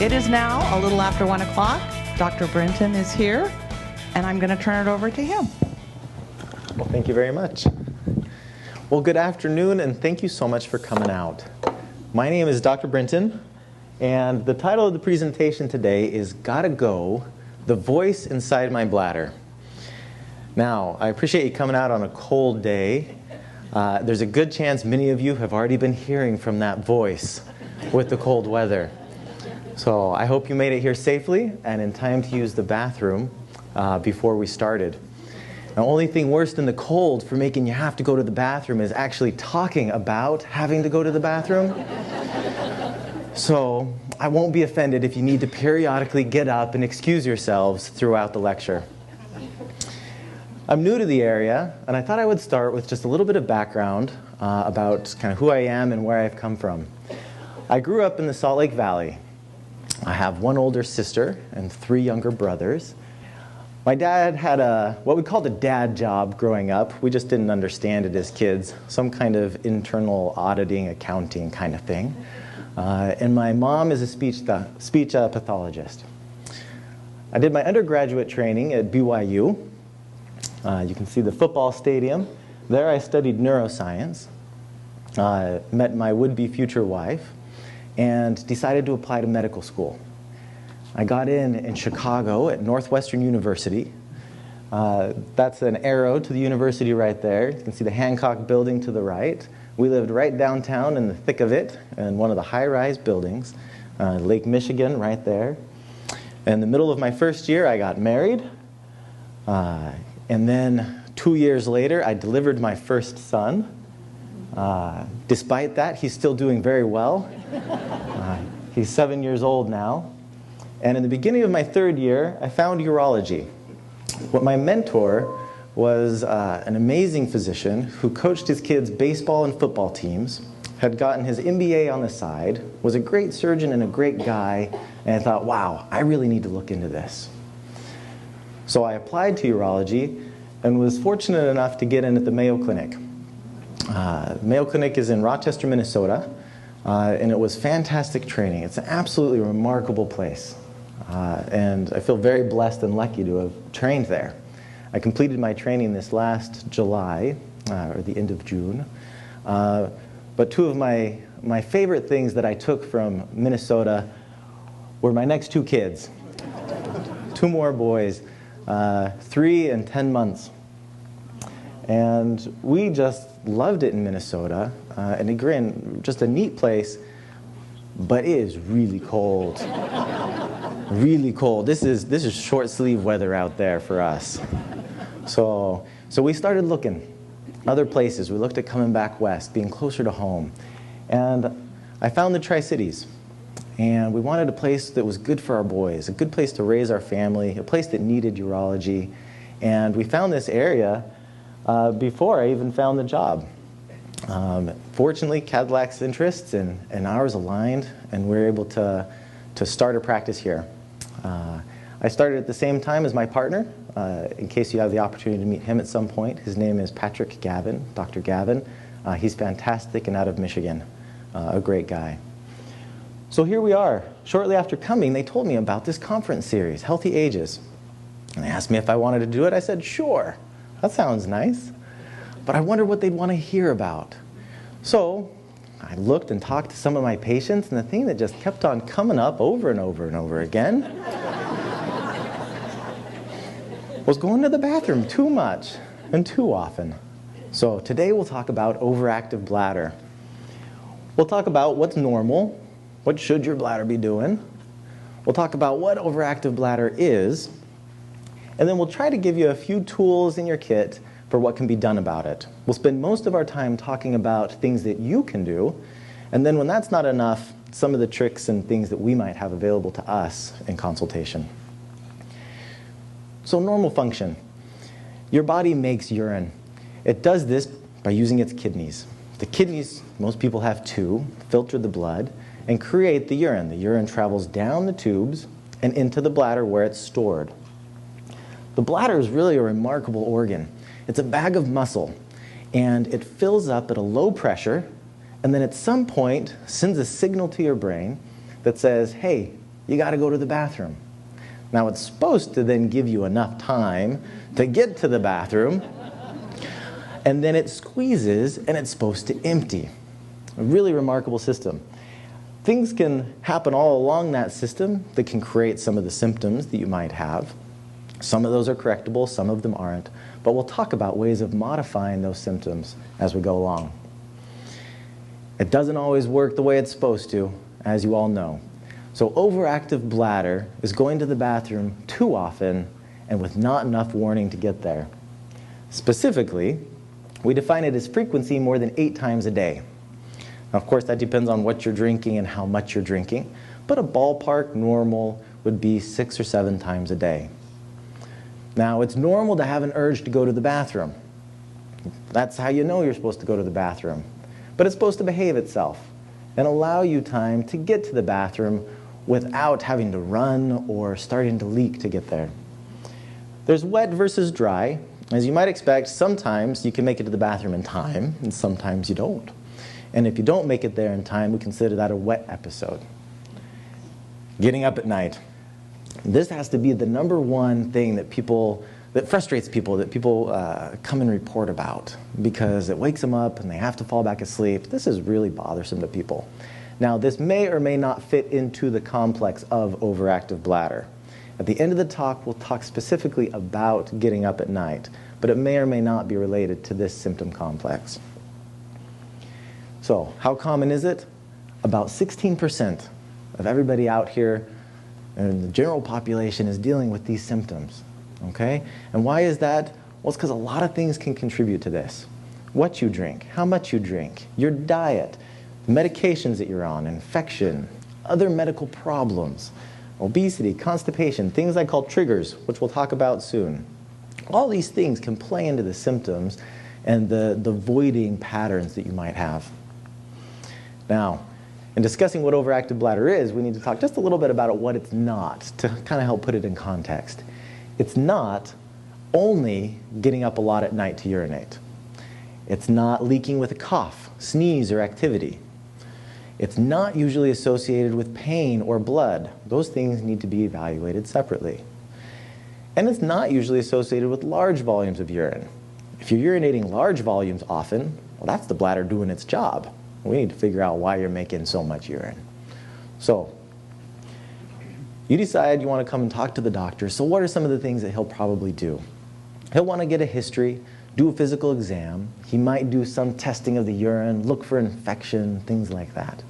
It is now a little after 1 o'clock. Dr. Brinton is here, and I'm going to turn it over to him. Well, thank you very much. Well, good afternoon, and thank you so much for coming out. My name is Dr. Brinton, and the title of the presentation today is Gotta Go, the Voice Inside My Bladder. Now, I appreciate you coming out on a cold day. There's a good chance many of you have already been hearing from that voice with the cold weather. So I hope you made it here safely and in time to use the bathroom before we started. The only thing worse than the cold for making you have to go to the bathroom is actually talking about having to go to the bathroom. So I won't be offended if you need to periodically get up and excuse yourselves throughout the lecture. I'm new to the area, and I thought I would start with just a little bit of background about kind of who I am and where I've come from. I grew up in the Salt Lake Valley. I have one older sister and 3 younger brothers. My dad had what we called a dad job growing up. We just didn't understand it as kids, some kind of internal auditing, accounting kind of thing. And my mom is a speech pathologist. I did my undergraduate training at BYU. You can see the football stadium. There I studied neuroscience, met my would-be future wife, and decided to apply to medical school. I got in Chicago at Northwestern University. That's an arrow to the university right there. You can see the Hancock building to the right. We lived right downtown in the thick of it, in one of the high-rise buildings, Lake Michigan right there. In the middle of my first year, I got married. And then 2 years later, I delivered my first son. Despite that, he's still doing very well. He's 7 years old now. And in the beginning of my 3rd year, I found urology. What my mentor was an amazing physician who coached his kids' baseball and football teams, had gotten his MBA on the side, was a great surgeon and a great guy, and I thought, wow, I really need to look into this. So I applied to urology and was fortunate enough to get in at the Mayo Clinic. Mayo Clinic is in Rochester, Minnesota, and it was fantastic training. It's an absolutely remarkable place, and I feel very blessed and lucky to have trained there. I completed my training this last July, or the end of June, but 2 of my favorite things that I took from Minnesota were my next 2 kids. 2 more boys, 3 and 10 months. And we just loved it in Minnesota. And again, just a neat place, but it is really cold. Really cold. This is short sleeve weather out there for us. So we started looking other places. We looked at coming back west, being closer to home. And I found the Tri-Cities. And we wanted a place that was good for our boys, a good place to raise our family, a place that needed urology. And we found this area before I even found the job. Fortunately, Cadillac's interests and ours aligned, and we were able to start a practice here. I started at the same time as my partner, in case you have the opportunity to meet him at some point. His name is Patrick Gavin, Dr. Gavin. He's fantastic and out of Michigan, a great guy. So here we are. Shortly after coming, they told me about this conference series, Healthy Ages. And they asked me if I wanted to do it. I said, sure, that sounds nice. But I wonder what they'd want to hear about. So I looked and talked to some of my patients, and the thing that just kept on coming up over and over and over again was going to the bathroom too much and too often. So today we'll talk about overactive bladder. We'll talk about what's normal, what should your bladder be doing. We'll talk about what overactive bladder is, and then we'll try to give you a few tools in your kit for what can be done about it. We'll spend most of our time talking about things that you can do, and then when that's not enough, some of the tricks and things that we might have available to us in consultation. So normal function. Your body makes urine. It does this by using its kidneys. The kidneys, most people have two, filter the blood and create the urine. The urine travels down the tubes and into the bladder where it's stored. The bladder is really a remarkable organ. It's a bag of muscle, and it fills up at a low pressure, and then at some point sends a signal to your brain that says, hey, you got to go to the bathroom. Now it's supposed to then give you enough time to get to the bathroom, and then it squeezes and it's supposed to empty. A really remarkable system. Things can happen all along that system that can create some of the symptoms that you might have. Some of those are correctable, some of them aren't, but we'll talk about ways of modifying those symptoms as we go along. It doesn't always work the way it's supposed to, as you all know. So overactive bladder is going to the bathroom too often and with not enough warning to get there. Specifically, we define it as frequency more than 8 times a day. Now, of course, that depends on what you're drinking and how much you're drinking, but a ballpark normal would be 6 or 7 times a day. Now, it's normal to have an urge to go to the bathroom. That's how you know you're supposed to go to the bathroom. But it's supposed to behave itself and allow you time to get to the bathroom without having to run or starting to leak to get there. There's wet versus dry. As you might expect, sometimes you can make it to the bathroom in time, and sometimes you don't. And if you don't make it there in time, we consider that a wet episode. Getting up at night. This has to be the #1 thing that frustrates people, that people come and report about, because it wakes them up and they have to fall back asleep. This is really bothersome to people. Now, this may or may not fit into the complex of overactive bladder. At the end of the talk, we'll talk specifically about getting up at night, but it may or may not be related to this symptom complex. So, how common is it? About 16% of everybody out here in the general population is dealing with these symptoms. Okay? And why is that? Well, it's because a lot of things can contribute to this. What you drink, how much you drink, your diet, the medications that you're on, infection, other medical problems, obesity, constipation, things I call triggers, which we'll talk about soon. All these things can play into the symptoms and the voiding patterns that you might have. Now, in discussing what overactive bladder is, we need to talk just a little bit about what it's not, to kind of help put it in context. It's not only getting up a lot at night to urinate. It's not leaking with a cough, sneeze, or activity. It's not usually associated with pain or blood. Those things need to be evaluated separately. And it's not usually associated with large volumes of urine. If you're urinating large volumes often, well, that's the bladder doing its job. We need to figure out why you're making so much urine. So, you decide you want to come and talk to the doctor, so what are some of the things that he'll probably do? He'll want to get a history, do a physical exam. He might do some testing of the urine, look for infection, things like that.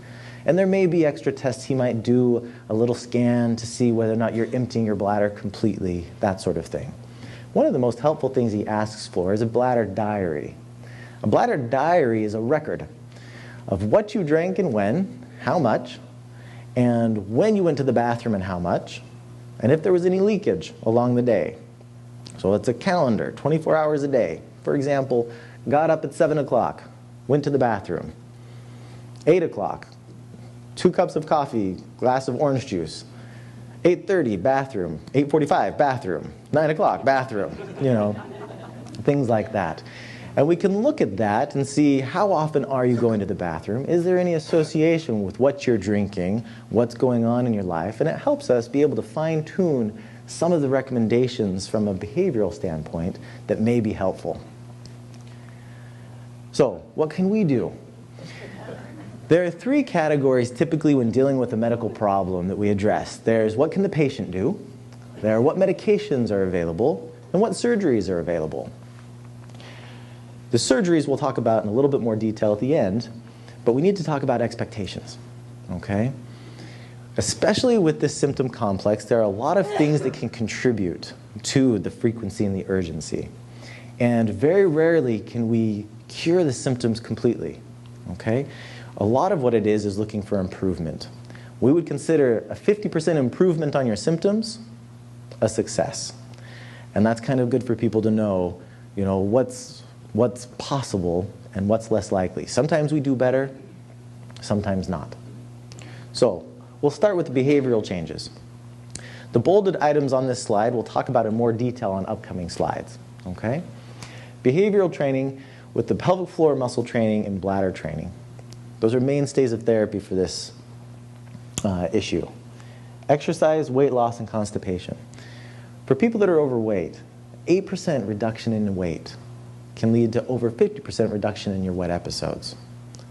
And there may be extra tests he might do, a little scan to see whether or not you're emptying your bladder completely, that sort of thing. One of the most helpful things he asks for is a bladder diary. A bladder diary is a record of what you drank and when, how much, and when you went to the bathroom and how much, and if there was any leakage along the day. So it's a calendar, 24 hours a day. For example, got up at 7 o'clock, went to the bathroom. 8 o'clock, 2 cups of coffee, glass of orange juice. 8:30, bathroom. 8:45, bathroom. 9 o'clock, bathroom. You know, things like that. And we can look at that and see how often are you going to the bathroom? Is there any association with what you're drinking, what's going on in your life? And it helps us be able to fine-tune some of the recommendations from a behavioral standpoint that may be helpful. So, what can we do? There are three categories typically when dealing with a medical problem that we address. There's what can the patient do, there are what medications are available, and what surgeries are available. The surgeries we'll talk about in a little bit more detail at the end, but we need to talk about expectations, okay? Especially with this symptom complex, there are a lot of things that can contribute to the frequency and the urgency. And very rarely can we cure the symptoms completely, okay? A lot of what it is looking for improvement. We would consider a 50% improvement on your symptoms a success. And that's kind of good for people to know, what's possible and what's less likely. Sometimes we do better, sometimes not. So we'll start with the behavioral changes. The bolded items on this slide we'll talk about in more detail on upcoming slides, okay? Behavioral training with the pelvic floor muscle training and bladder training. Those are mainstays of therapy for this issue. Exercise, weight loss, and constipation. For people that are overweight, 8% reduction in weight can lead to over 50% reduction in your wet episodes.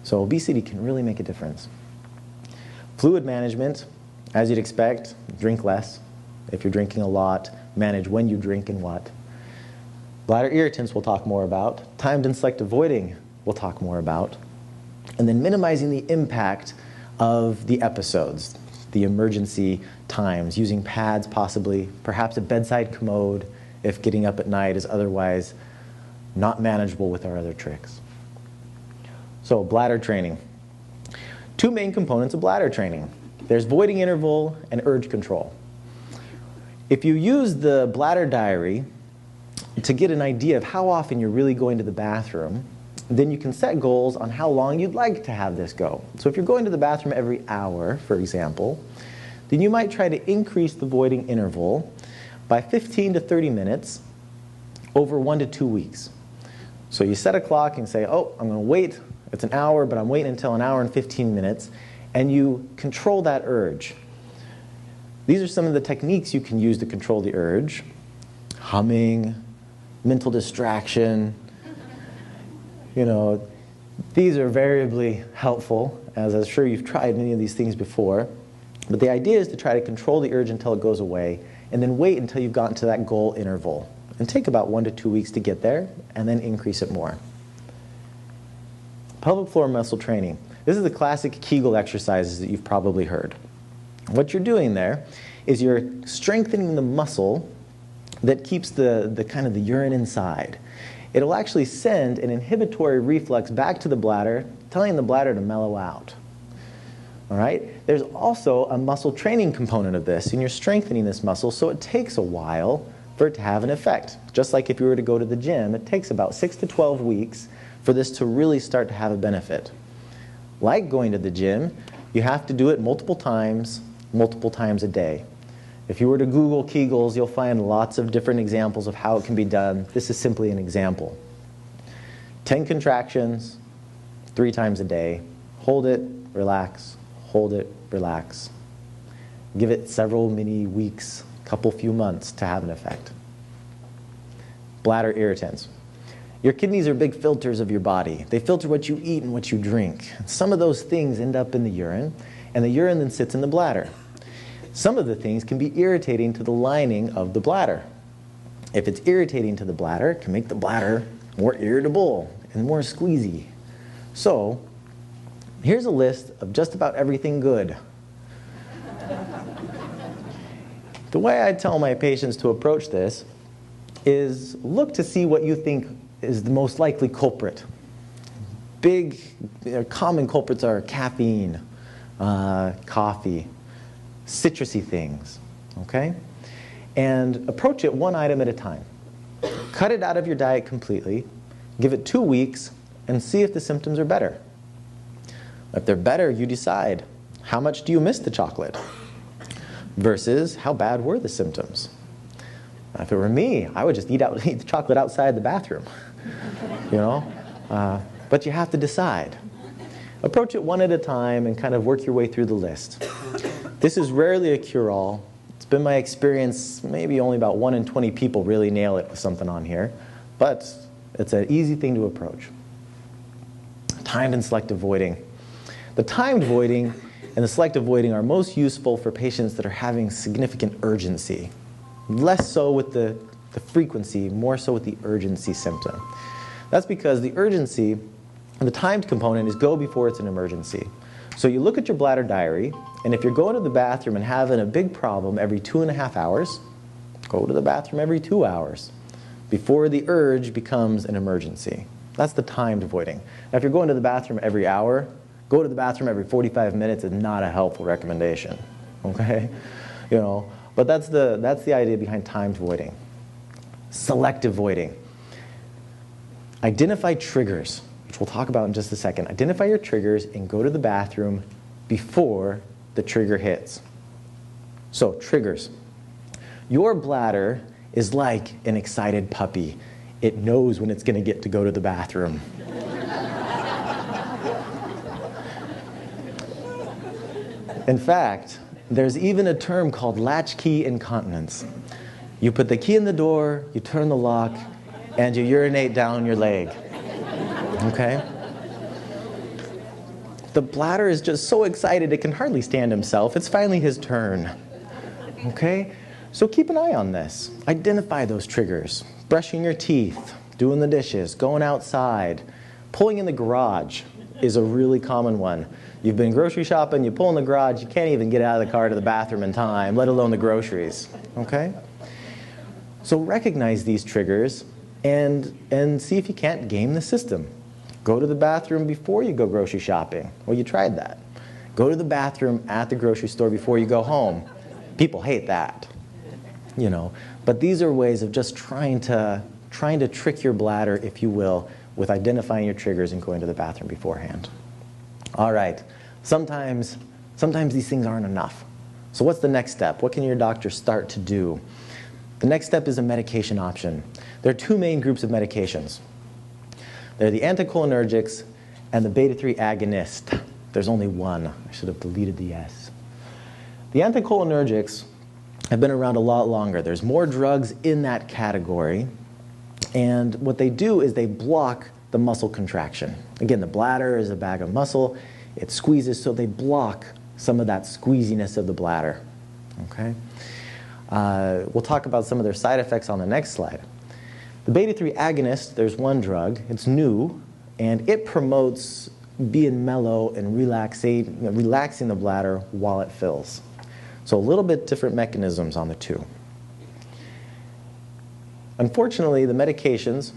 So obesity can really make a difference. Fluid management, as you'd expect, drink less. If you're drinking a lot, manage when you drink and what. Bladder irritants we'll talk more about. Timed and selective voiding we'll talk more about. And then minimizing the impact of the episodes, the emergency times, using pads possibly, perhaps a bedside commode if getting up at night is otherwise not manageable with our other tricks. So bladder training. Two main components of bladder training. There's voiding interval and urge control. If you use the bladder diary to get an idea of how often you're really going to the bathroom, then you can set goals on how long you'd like to have this go. So if you're going to the bathroom every hour, for example, then you might try to increase the voiding interval by 15 to 30 minutes over 1 to 2 weeks. So you set a clock and say, oh, I'm going to wait. It's an hour, but I'm waiting until an hour and 15 minutes. And you control that urge. These are some of the techniques you can use to control the urge. Humming, mental distraction. These are variably helpful, as I'm sure you've tried many of these things before. But the idea is to try to control the urge until it goes away, and then wait until you've gotten to that goal interval. And take about 1 to 2 weeks to get there, and then increase it more. Pelvic floor muscle training. This is the classic Kegel exercises that you've probably heard. What you're doing there is you're strengthening the muscle that keeps the kind of the urine inside. It'll actually send an inhibitory reflex back to the bladder, telling the bladder to mellow out. All right? There's also a muscle training component of this, and you're strengthening this muscle, so it takes a while for it to have an effect. Just like if you were to go to the gym, it takes about 6 to 12 weeks for this to really start to have a benefit. Like going to the gym, you have to do it multiple times a day. If you were to Google Kegels, you'll find lots of different examples of how it can be done. This is simply an example. 10 contractions, 3 times a day. Hold it, relax, hold it, relax. Give it several many weeks, few months to have an effect. Bladder irritants. Your kidneys are big filters of your body. They filter what you eat and what you drink. Some of those things end up in the urine, and the urine then sits in the bladder. Some of the things can be irritating to the lining of the bladder. If it's irritating to the bladder, it can make the bladder more irritable and more squeezy. So, here's a list of just about everything good. The way I tell my patients to approach this is look to see what you think is the most likely culprit. Big, common culprits are caffeine, coffee, citrusy things, okay? And approach it one item at a time. Cut it out of your diet completely, give it 2 weeks, and see if the symptoms are better. If they're better, you decide, how much do you miss the chocolate? Versus, how bad were the symptoms? If it were me, I would just eat the chocolate outside the bathroom, But you have to decide. Approach it one at a time and kind of work your way through the list. This is rarely a cure-all. It's been my experience, maybe only about 1 in 20 people really nail it with something on here, but it's an easy thing to approach. Timed and selective voiding. The timed voiding and the selective voiding are most useful for patients that are having significant urgency. Less so with the frequency, more so with the urgency symptom. That's because the urgency, the timed component, is go before it's an emergency. So you look at your bladder diary, and if you're going to the bathroom and having a big problem every 2.5 hours, go to the bathroom every 2 hours before the urge becomes an emergency. That's the timed voiding. Now, if you're going to the bathroom every hour, go to the bathroom every 45 minutes is not a helpful recommendation, okay? But that's the idea behind timed voiding. Selective voiding. Identify triggers, which we'll talk about in just a second. Identify your triggers and go to the bathroom before the trigger hits. So, triggers. Your bladder is like an excited puppy. It knows when it's going to get to go to the bathroom. In fact, there's even a term called latchkey incontinence. You put the key in the door, you turn the lock, and you urinate down your leg. Okay? The bladder is just so excited it can hardly stand himself. It's finally his turn. Okay? So keep an eye on this. Identify those triggers. Brushing your teeth, doing the dishes, going outside, pulling in the garage is a really common one. You've been grocery shopping, you pull in the garage, you can't even get out of the car to the bathroom in time, let alone the groceries. Okay? So recognize these triggers and see if you can't game the system. Go to the bathroom before you go grocery shopping. Well, you tried that. Go to the bathroom at the grocery store before you go home. People hate that. But these are ways of just trying to trick your bladder, if you will, with identifying your triggers and going to the bathroom beforehand. All right. Sometimes these things aren't enough. So what's the next step? What can your doctor start to do? The next step is a medication option. There are two main groups of medications. They're the anticholinergics and the beta-3 agonist. There's only one. I should have deleted the S. The anticholinergics have been around a lot longer. There's more drugs in that category. And what they do is they block the muscle contraction. Again, the bladder is a bag of muscle. It squeezes, so they block some of that squeeziness of the bladder. Okay? We'll talk about some of their side effects on the next slide. The beta-3 agonist, there's one drug. It's new, and it promotes being mellow and relaxing the bladder while it fills. So a little bit different mechanisms on the two. Unfortunately, the medications,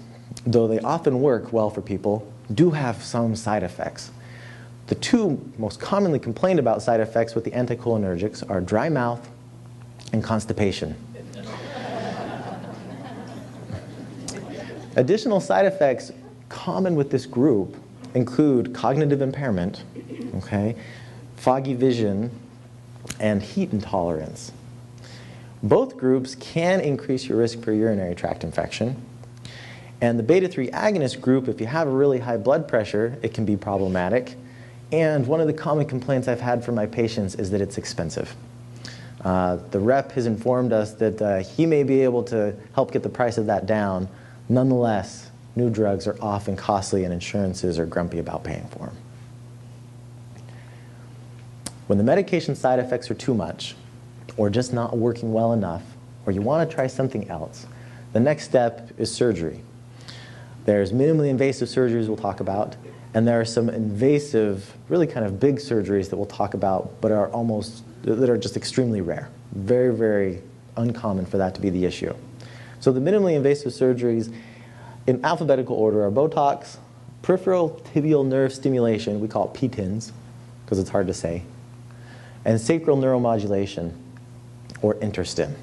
though they often work well for people, do have some side effects. The two most commonly complained about side effects with the anticholinergics are dry mouth and constipation. Additional side effects common with this group include cognitive impairment, okay, foggy vision, and heat intolerance. Both groups can increase your risk for urinary tract infection. And the beta-3 agonist group, if you have a really high blood pressure, it can be problematic. And one of the common complaints I've had from my patients is that it's expensive. The rep has informed us that he may be able to help get the price of that down. Nonetheless, new drugs are often costly and insurances are grumpy about paying for them. When the medication side effects are too much, or just not working well enough, or you want to try something else, the next step is surgery. There's minimally invasive surgeries we'll talk about, and there are some invasive, really kind of big surgeries that we'll talk about, but that are just extremely rare. Very, very uncommon for that to be the issue. So the minimally invasive surgeries in alphabetical order are Botox, peripheral tibial nerve stimulation, we call it PTINS, because it's hard to say, and sacral neuromodulation, or Interstim.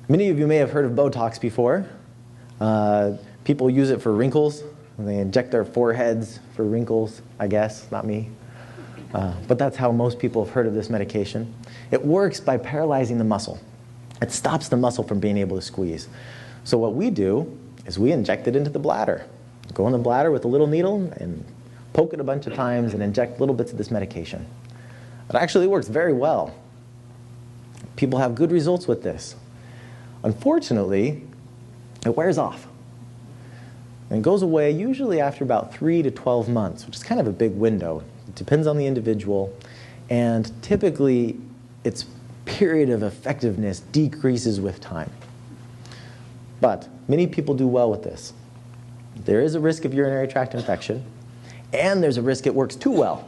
Many of you may have heard of Botox before. People use it for wrinkles. They inject their foreheads for wrinkles, I guess, not me. But that's how most people have heard of this medication. It works by paralyzing the muscle. It stops the muscle from being able to squeeze. So what we do is we inject it into the bladder. Go in the bladder with a little needle and poke it a bunch of times and inject little bits of this medication. It actually works very well. People have good results with this. Unfortunately, it wears off. And it goes away usually after about 3 to 12 months, which is kind of a big window. It depends on the individual, and typically its period of effectiveness decreases with time. But many people do well with this. There is a risk of urinary tract infection, and there's a risk it works too well.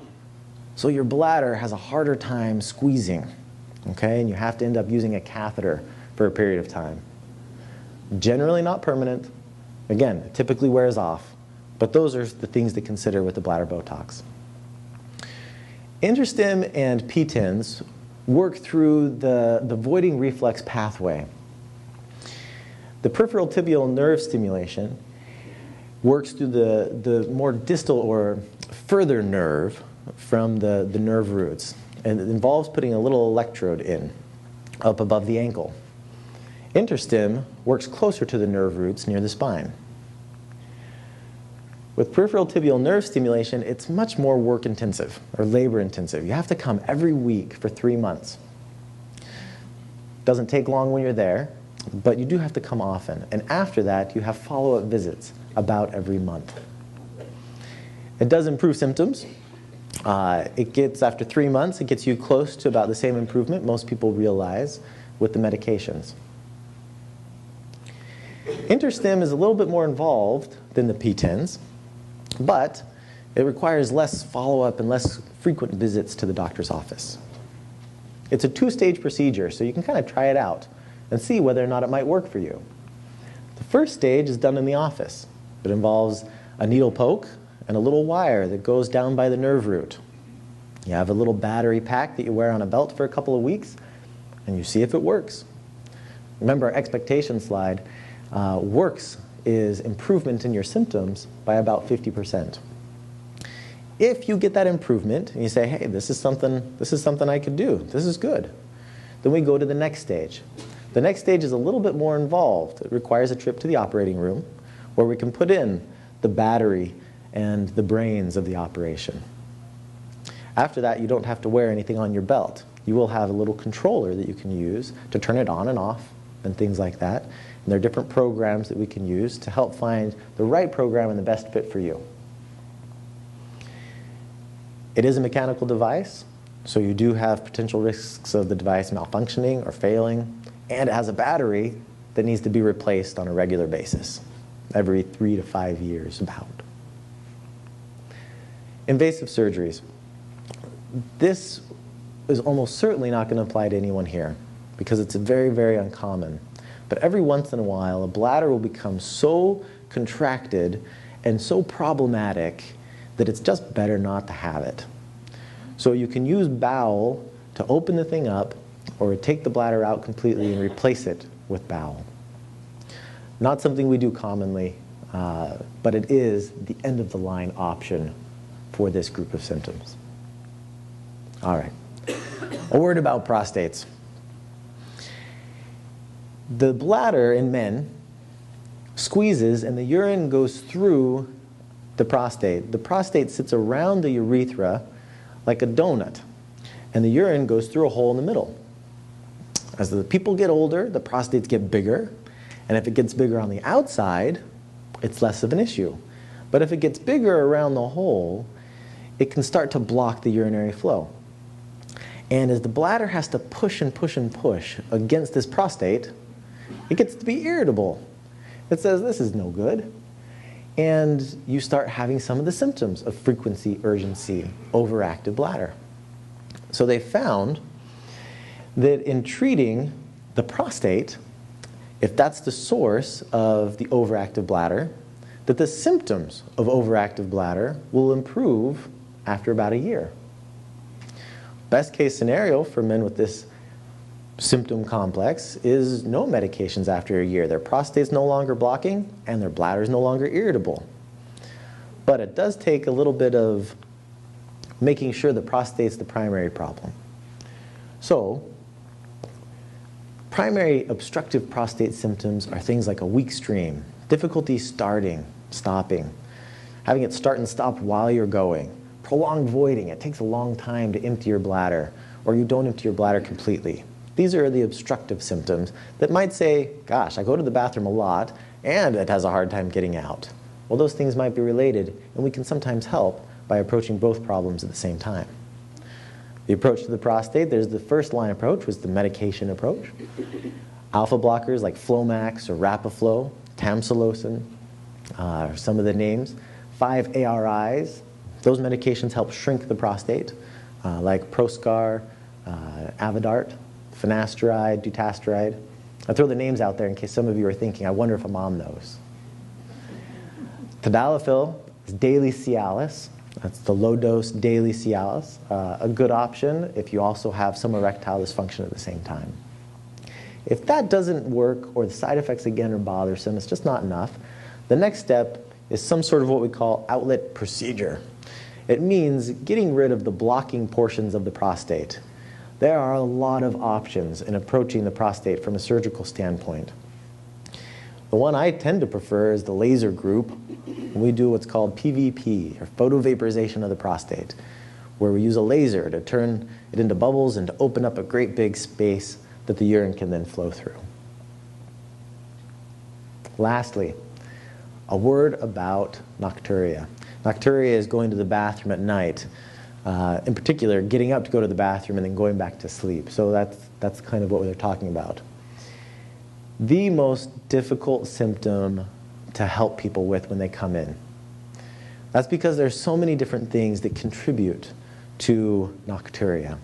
So your bladder has a harder time squeezing, okay? And you have to end up using a catheter for a period of time. Generally not permanent. Again, it typically wears off, but those are the things to consider with the bladder Botox. InterStim and PTINs work through the voiding reflex pathway. The peripheral tibial nerve stimulation works through the more distal or further nerve from the nerve roots, and it involves putting a little electrode in up above the ankle. InterStim works closer to the nerve roots near the spine. With peripheral tibial nerve stimulation, it's much more work intensive or labor intensive. You have to come every week for 3 months. Doesn't take long when you're there, but you do have to come often. And after that, you have follow-up visits about every month. It does improve symptoms. After 3 months, it gets you close to about the same improvement most people realize with the medications. InterStim is a little bit more involved than the PTINs, but it requires less follow-up and less frequent visits to the doctor's office. It's a 2-stage procedure, so you can kind of try it out and see whether or not it might work for you. The first stage is done in the office. It involves a needle poke and a little wire that goes down by the nerve root. You have a little battery pack that you wear on a belt for a couple of weeks, and you see if it works. Remember our expectation slide, works is improvement in your symptoms by about 50%. If you get that improvement and you say, hey, this is something I could do, this is good, then we go to the next stage. The next stage is a little bit more involved. It requires a trip to the operating room where we can put in the battery and the brains of the operation. After that, you don't have to wear anything on your belt. You will have a little controller that you can use to turn it on and off and things like that. And there are different programs that we can use to help find the right program and the best fit for you. It is a mechanical device, so you do have potential risks of the device malfunctioning or failing, and it has a battery that needs to be replaced on a regular basis, every 3 to 5 years about. Invasive surgeries. This is almost certainly not going to apply to anyone here because it's very, very uncommon. But every once in a while, a bladder will become so contracted and so problematic that it's just better not to have it. So you can use bowel to open the thing up or take the bladder out completely and replace it with bowel. Not something we do commonly, but it is the end of the line option for this group of symptoms. All right, a word about prostates. The bladder in men squeezes and the urine goes through the prostate. The prostate sits around the urethra like a donut, and the urine goes through a hole in the middle. As the people get older, the prostates get bigger, and if it gets bigger on the outside, it's less of an issue. But if it gets bigger around the hole, it can start to block the urinary flow. And as the bladder has to push and push and push against this prostate, it gets to be irritable. It says, this is no good. And you start having some of the symptoms of frequency, urgency, overactive bladder. So they found that in treating the prostate, if that's the source of the overactive bladder, that the symptoms of overactive bladder will improve after about a year. Best case scenario for men with this symptom complex is no medications after a year. Their prostate's no longer blocking and their bladder's no longer irritable. But it does take a little bit of making sure the prostate's the primary problem. So, primary obstructive prostate symptoms are things like a weak stream, difficulty starting, stopping, having it start and stop while you're going, prolonged voiding. It takes a long time to empty your bladder, or you don't empty your bladder completely. These are the obstructive symptoms that might say, gosh, I go to the bathroom a lot and it has a hard time getting out. Well, those things might be related, and we can sometimes help by approaching both problems at the same time. The approach to the prostate, there's the first line approach, was the medication approach. Alpha blockers like Flomax or Rapaflo, Tamsulosin, are some of the names. 5 ARIs, those medications help shrink the prostate, like Proscar, Avodart, finasteride, dutasteride. I throw the names out there in case some of you are thinking, I wonder if a mom knows. Tadalafil is daily Cialis. That's the low-dose daily Cialis. A good option if you also have some erectile dysfunction at the same time. If that doesn't work, or the side effects again are bothersome, it's just not enough, the next step is some sort of what we call outlet procedure. It means getting rid of the blocking portions of the prostate. There are a lot of options in approaching the prostate from a surgical standpoint. The one I tend to prefer is the laser group. We do what's called PVP, or photovaporization of the prostate, where we use a laser to turn it into bubbles and to open up a great big space that the urine can then flow through. Lastly, a word about nocturia. Nocturia is going to the bathroom at night. In particular, getting up to go to the bathroom and then going back to sleep. So that's kind of what we're talking about. The most difficult symptom to help people with when they come in. That's because there's so many different things that contribute to nocturia.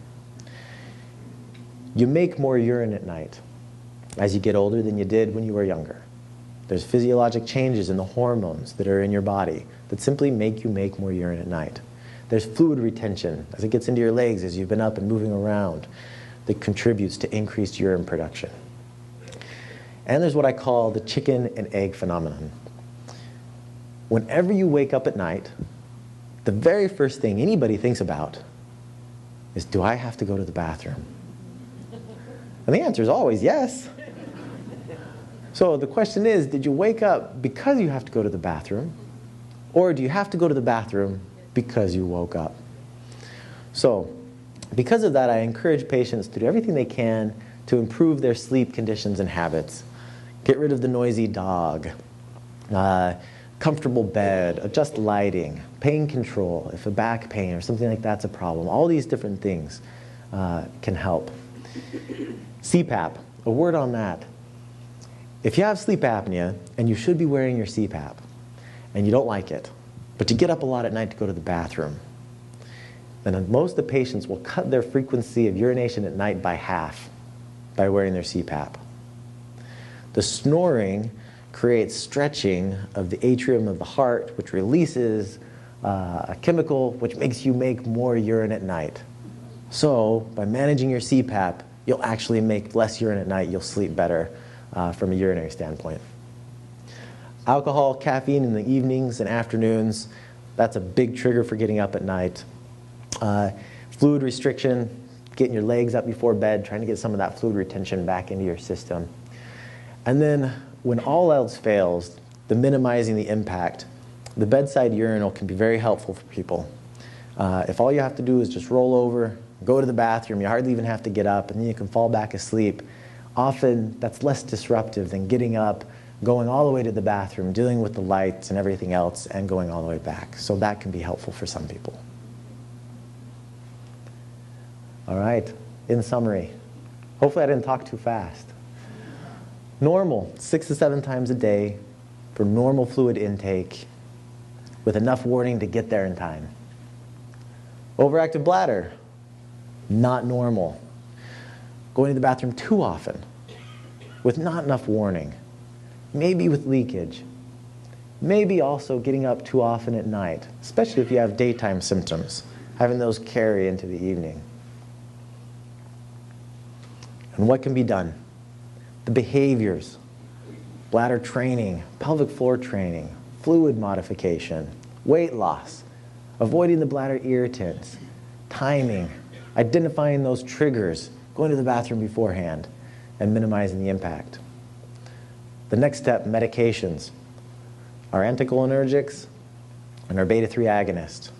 You make more urine at night as you get older than you did when you were younger. There's physiologic changes in the hormones that are in your body that simply make you make more urine at night. There's fluid retention as it gets into your legs as you've been up and moving around that contributes to increased urine production. And there's what I call the chicken and egg phenomenon. Whenever you wake up at night, the very first thing anybody thinks about is, do I have to go to the bathroom? And the answer is always yes. So the question is, did you wake up because you have to go to the bathroom, or do you have to go to the bathroom because you woke up? So because of that, I encourage patients to do everything they can to improve their sleep conditions and habits. Get rid of the noisy dog, comfortable bed, adjust lighting, pain control, if a back pain or something like that's a problem. All these different things can help. CPAP, a word on that. If you have sleep apnea and you should be wearing your CPAP and you don't like it, but you get up a lot at night to go to the bathroom, then most of the patients will cut their frequency of urination at night by half by wearing their CPAP. The snoring creates stretching of the atrium of the heart, which releases a chemical which makes you make more urine at night. So by managing your CPAP, you'll actually make less urine at night. You'll sleep better from a urinary standpoint. Alcohol, caffeine in the evenings and afternoons, that's a big trigger for getting up at night. Fluid restriction, getting your legs up before bed, trying to get some of that fluid retention back into your system. And then when all else fails, the minimizing the impact, the bedside urinal can be very helpful for people. If all you have to do is just roll over, go to the bathroom, you hardly even have to get up, and then you can fall back asleep. Often that's less disruptive than getting up, going all the way to the bathroom, dealing with the lights and everything else, and going all the way back. So that can be helpful for some people. All right, in summary, hopefully I didn't talk too fast. Normal, 6 to 7 times a day for normal fluid intake with enough warning to get there in time. Overactive bladder, not normal. Going to the bathroom too often with not enough warning. Maybe with leakage. Maybe also getting up too often at night, especially if you have daytime symptoms, having those carry into the evening. And what can be done? The behaviors, bladder training, pelvic floor training, fluid modification, weight loss, avoiding the bladder irritants, timing, identifying those triggers, going to the bathroom beforehand, and minimizing the impact. The next step, medications. Our anticholinergics and our beta-3 agonist.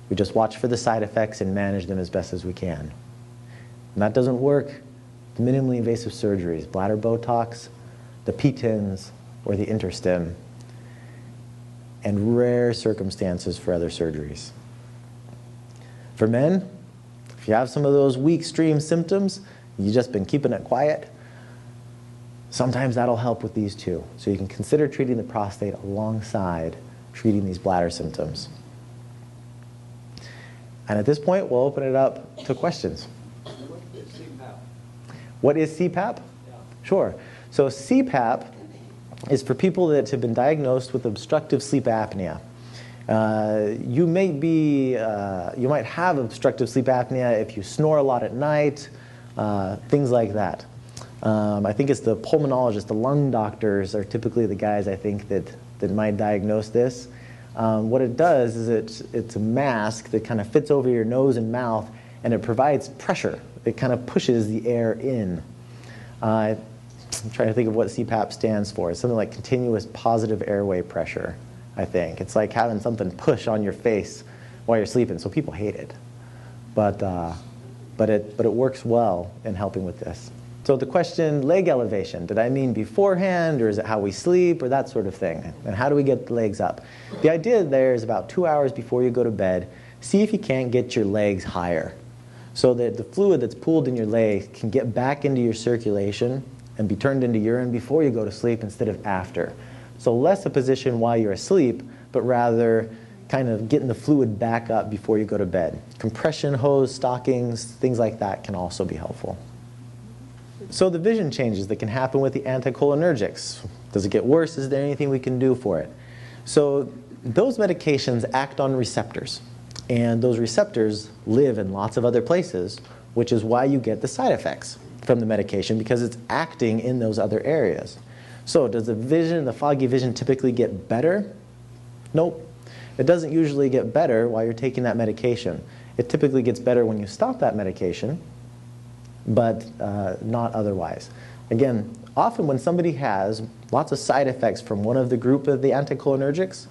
We just watch for the side effects and manage them as best as we can. When that doesn't work, the minimally invasive surgeries, bladder Botox, the P-TINs, or the InterStim. and rare circumstances for other surgeries. For men, if you have some of those weak stream symptoms, you've just been keeping it quiet, sometimes that'll help with these too. So you can consider treating the prostate alongside treating these bladder symptoms. And at this point, we'll open it up to questions. What is CPAP? Yeah. Sure. So CPAP is for people that have been diagnosed with obstructive sleep apnea. You might have obstructive sleep apnea if you snore a lot at night, things like that. I think it's the pulmonologists, the lung doctors are typically the guys I think that might diagnose this. What it does is it's a mask that kind of fits over your nose and mouth, and it provides pressure. It kind of pushes the air in. I'm trying to think of what CPAP stands for. It's something like continuous positive airway pressure, I think. It's like having something push on your face while you're sleeping, so people hate it. But it works well in helping with this. So the question, leg elevation, did I mean beforehand, or is it how we sleep, or that sort of thing? And how do we get the legs up? The idea there is about 2 hours before you go to bed, see if you can't get your legs higher so that the fluid that's pooled in your legs can get back into your circulation and be turned into urine before you go to sleep instead of after. So less a position while you're asleep, but rather kind of getting the fluid back up before you go to bed. Compression hose, stockings, things like that can also be helpful. So the vision changes that can happen with the anticholinergics. Does it get worse? Is there anything we can do for it? So those medications act on receptors. And those receptors live in lots of other places, which is why you get the side effects from the medication, because it's acting in those other areas. So does the foggy vision typically get better? Nope. It doesn't usually get better while you're taking that medication. It typically gets better when you stop that medication, but not otherwise. Again, often when somebody has lots of side effects from one of the group of the anticholinergics,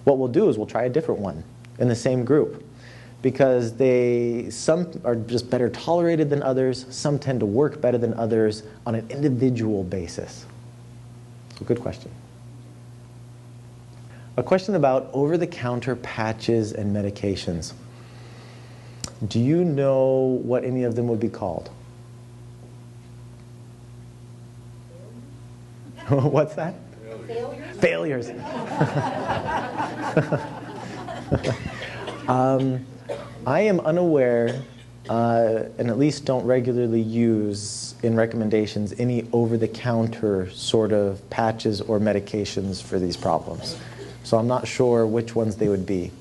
what we'll do is we'll try a different one in the same group, because some are just better tolerated than others, some tend to work better than others on an individual basis. So good question. A question about over-the-counter patches and medications. Do you know what any of them would be called? What's that? Failures. I am unaware, and at least don't regularly use in recommendations any over-the-counter sort of patches or medications for these problems. So I'm not sure which ones they would be.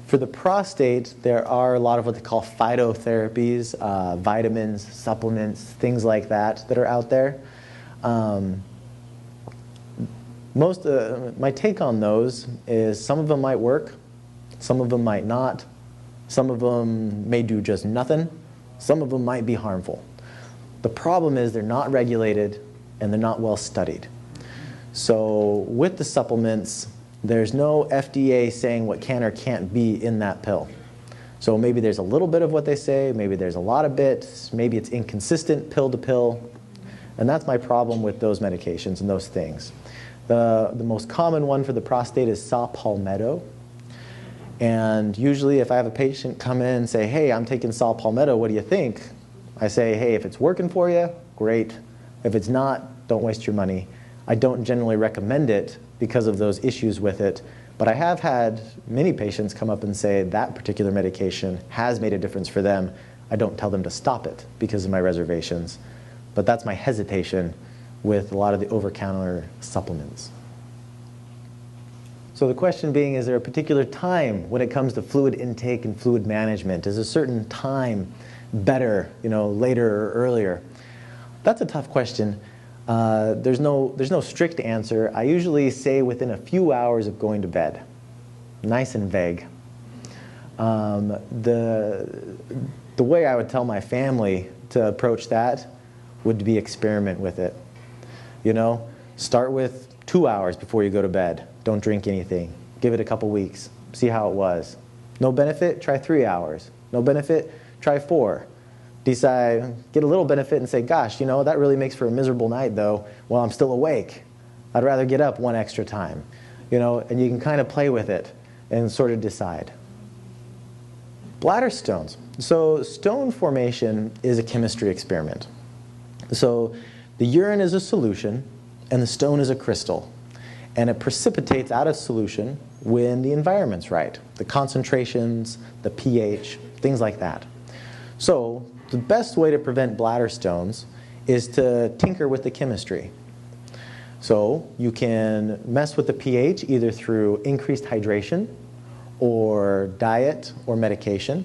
For the prostate, there are a lot of what they call phytotherapies, vitamins, supplements, things like that are out there. My take on those is some of them might work, some of them might not, some of them may do just nothing, some of them might be harmful. The problem is they're not regulated and they're not well studied. So with the supplements, there's no FDA saying what can or can't be in that pill. So maybe there's a little bit of what they say, maybe there's a lot of it, maybe it's inconsistent pill to pill, and that's my problem with those medications and those things. The most common one for the prostate is saw palmetto. And usually if I have a patient come in and say, hey, I'm taking saw palmetto, what do you think? I say, hey, if it's working for you, great. If it's not, don't waste your money. I don't generally recommend it because of those issues with it, but I have had many patients come up and say that particular medication has made a difference for them. I don't tell them to stop it because of my reservations, but that's my hesitation with a lot of the over-counter supplements. So the question being, is there a particular time when it comes to fluid intake and fluid management? Is a certain time better, later or earlier? That's a tough question. There's no strict answer. I usually say within a few hours of going to bed. Nice and vague. The way I would tell my family to approach that would be experiment with it. Start with 2 hours before you go to bed. Don't drink anything. Give it a couple weeks. See how it was. No benefit, try 3 hours. No benefit, try 4. Decide, get a little benefit and say, gosh, that really makes for a miserable night though. Well, I'm still awake. I'd rather get up one extra time. and you can kind of play with it and sort of decide. Bladder stones. So stone formation is a chemistry experiment. So the urine is a solution and the stone is a crystal. And it precipitates out of solution when the environment's right. The concentrations, the pH, things like that. So the best way to prevent bladder stones is to tinker with the chemistry. So you can mess with the pH either through increased hydration or diet or medication.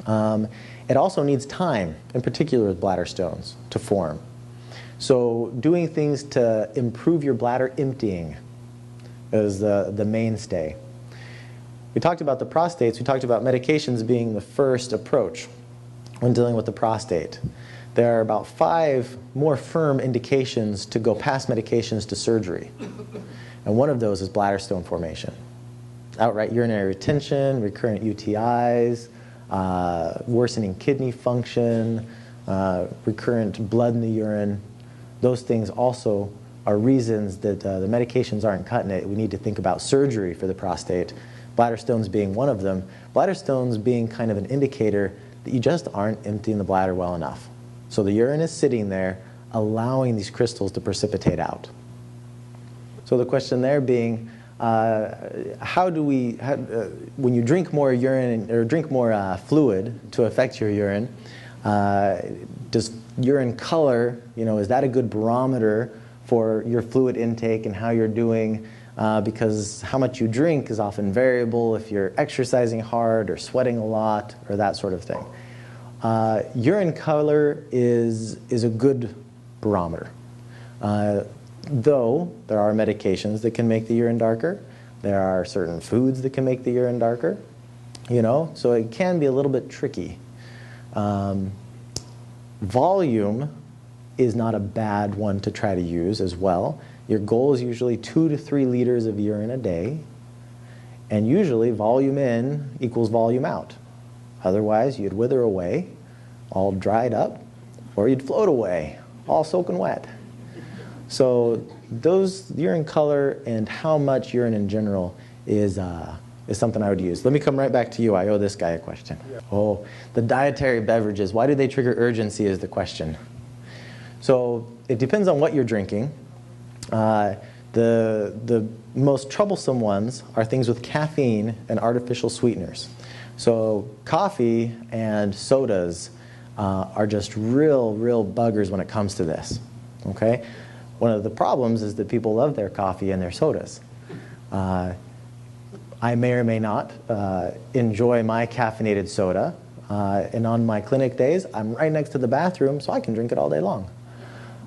It also needs time, in particular with bladder stones, to form. So doing things to improve your bladder emptying is the mainstay. We talked about the prostates. We talked about medications being the first approach when dealing with the prostate. There are about 5 more firm indications to go past medications to surgery. And one of those is bladder stone formation. Outright urinary retention, recurrent UTIs, worsening kidney function, recurrent blood in the urine. Those things also are reasons that the medications aren't cutting it. We need to think about surgery for the prostate. Bladder stones being one of them. Bladder stones being kind of an indicator that you just aren't emptying the bladder well enough. So the urine is sitting there, allowing these crystals to precipitate out. So the question there being, when you drink more urine or drink more fluid to affect your urine, does urine color, is that a good barometer for your fluid intake and how you're doing? Because how much you drink is often variable if you're exercising hard or sweating a lot or that sort of thing. Urine color is a good barometer. Though there are medications that can make the urine darker, there are certain foods that can make the urine darker, so it can be a little bit tricky. Volume is not a bad one to try to use as well. Your goal is usually 2 to 3 liters of urine a day, and usually volume in equals volume out. Otherwise, you'd wither away, all dried up, or you'd float away, all soaking wet. So those urine color and how much urine in general is something I would use. Let me come right back to you. I owe this guy a question. Yeah. Oh, the dietary beverages. Why do they trigger urgency is the question. So it depends on what you're drinking. The most troublesome ones are things with caffeine and artificial sweeteners. So coffee and sodas are just real buggers when it comes to this. Okay? One of the problems is that people love their coffee and their sodas. I may or may not enjoy my caffeinated soda, and on my clinic days, I'm right next to the bathroom, so I can drink it all day long.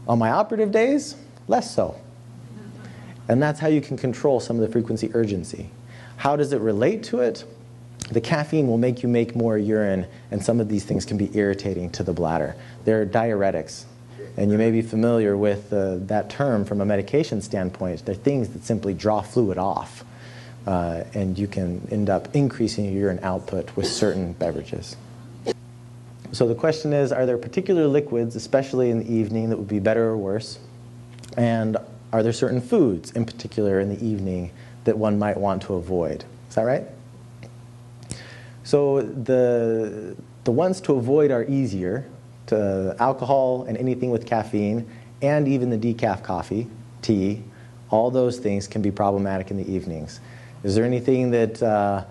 On my operative days, less so. And that's how you can control some of the frequency urgency. How does it relate to it? The caffeine will make you make more urine, and some of these things can be irritating to the bladder. They're diuretics. And you may be familiar with that term from a medication standpoint. They're things that simply draw fluid off. And you can end up increasing your urine output with certain beverages. So the question is, are there particular liquids, especially in the evening, that would be better or worse? And are there certain foods, in particular in the evening, that one might want to avoid? Is that right? So the ones to avoid are easier. To alcohol and anything with caffeine, and even the decaf coffee, tea, all those things can be problematic in the evenings. Is there anything that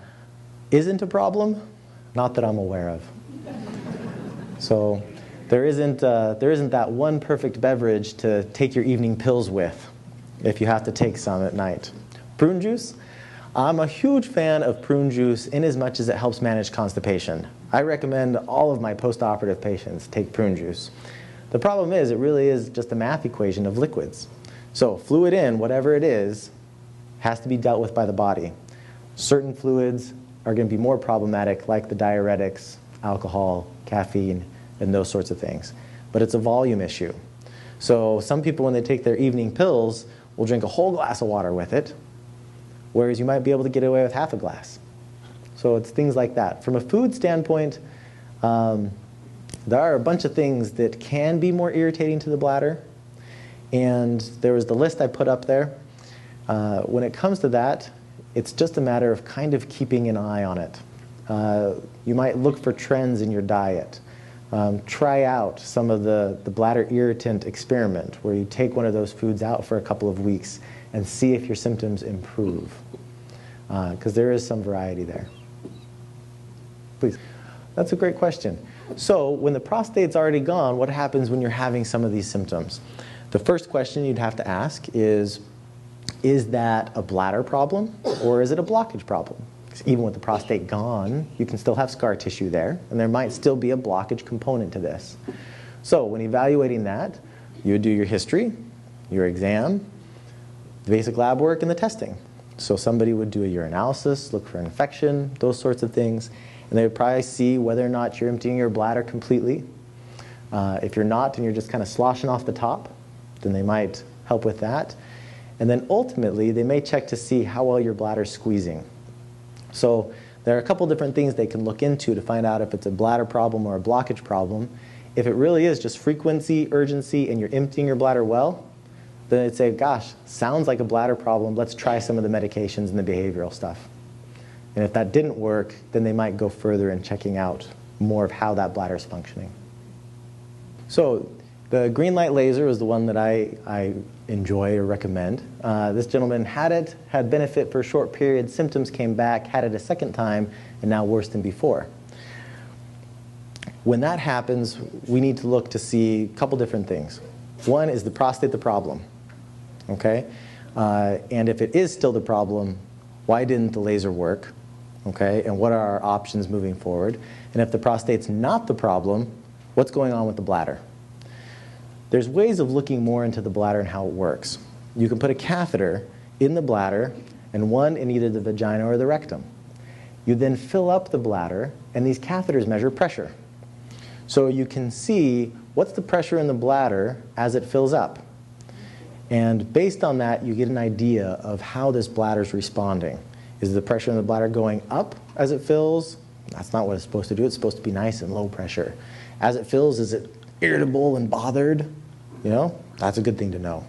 isn't a problem? Not that I'm aware of. So there isn't that one perfect beverage to take your evening pills with if you have to take some at night. Prune juice? I'm a huge fan of prune juice in as much as it helps manage constipation. I recommend all of my post-operative patients take prune juice. The problem is, it really is just a math equation of liquids. So fluid in, whatever it is, has to be dealt with by the body. Certain fluids are going to be more problematic, like the diuretics, alcohol, caffeine, and those sorts of things. But it's a volume issue. So some people, when they take their evening pills, will drink a whole glass of water with it, whereas you might be able to get away with half a glass. So it's things like that. From a food standpoint, there are a bunch of things that can be more irritating to the bladder. And there was the list I put up there. When it comes to that, it's just a matter of kind of keeping an eye on it. You might look for trends in your diet. Try out some of the bladder irritant experiment, where you take one of those foods out for a couple of weeks and see if your symptoms improve, because there is some variety there. Please. That's a great question. So when the prostate's already gone, what happens when you're having some of these symptoms? The first question you'd have to ask is that a bladder problem or is it a blockage problem? Because even with the prostate gone, you can still have scar tissue there, and there might still be a blockage component to this. So when evaluating that, you would do your history, your exam, the basic lab work, and the testing. So somebody would do a urinalysis, look for infection, those sorts of things, and they would probably see whether or not you're emptying your bladder completely. If you're not and you're just kind of sloshing off the top, then they might help with that. And then ultimately, they may check to see how well your bladder's squeezing. So there are a couple different things they can look into to find out if it's a bladder problem or a blockage problem. If it really is just frequency, urgency, and you're emptying your bladder well, then they'd say, gosh, sounds like a bladder problem. Let's try some of the medications and the behavioral stuff. And if that didn't work, then they might go further in checking out more of how that bladder is functioning. So the green light laser is the one that I enjoy or recommend. This gentleman had it, had benefit for a short period, symptoms came back, had it a second time, and now worse than before. When that happens, we need to look to see a couple different things. One, is the prostate the problem? Okay? And if it is still the problem, why didn't the laser work? Okay? And what are our options moving forward? And if the prostate's not the problem, what's going on with the bladder? There's ways of looking more into the bladder and how it works. You can put a catheter in the bladder and one in either the vagina or the rectum. You then fill up the bladder, and these catheters measure pressure. So you can see what's the pressure in the bladder as it fills up. And based on that, you get an idea of how this bladder is responding. Is the pressure in the bladder going up as it fills? That's not what it's supposed to do. It's supposed to be nice and low pressure. As it fills, is it irritable and bothered? You know, that's a good thing to know.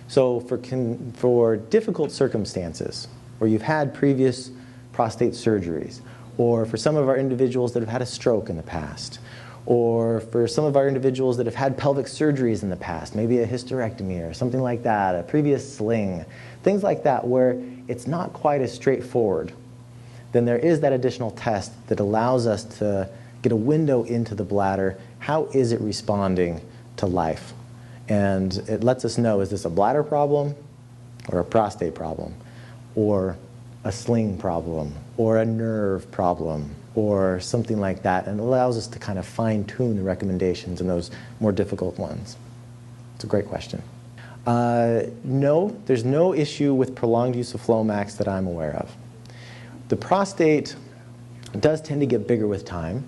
So for difficult circumstances, where you've had previous prostate surgeries, or for some of our individuals that have had a stroke in the past, or for some of our individuals that have had pelvic surgeries in the past, maybe a hysterectomy or something like that, a previous sling, things like that where it's not quite as straightforward, then there is that additional test that allows us to get a window into the bladder. How is it responding to life? And it lets us know, is this a bladder problem or a prostate problem or a sling problem or a nerve problem or something like that, and it allows us to kind of fine-tune the recommendations in those more difficult ones. It's a great question. No, there's no issue with prolonged use of Flomax that I'm aware of. The prostate does tend to get bigger with time,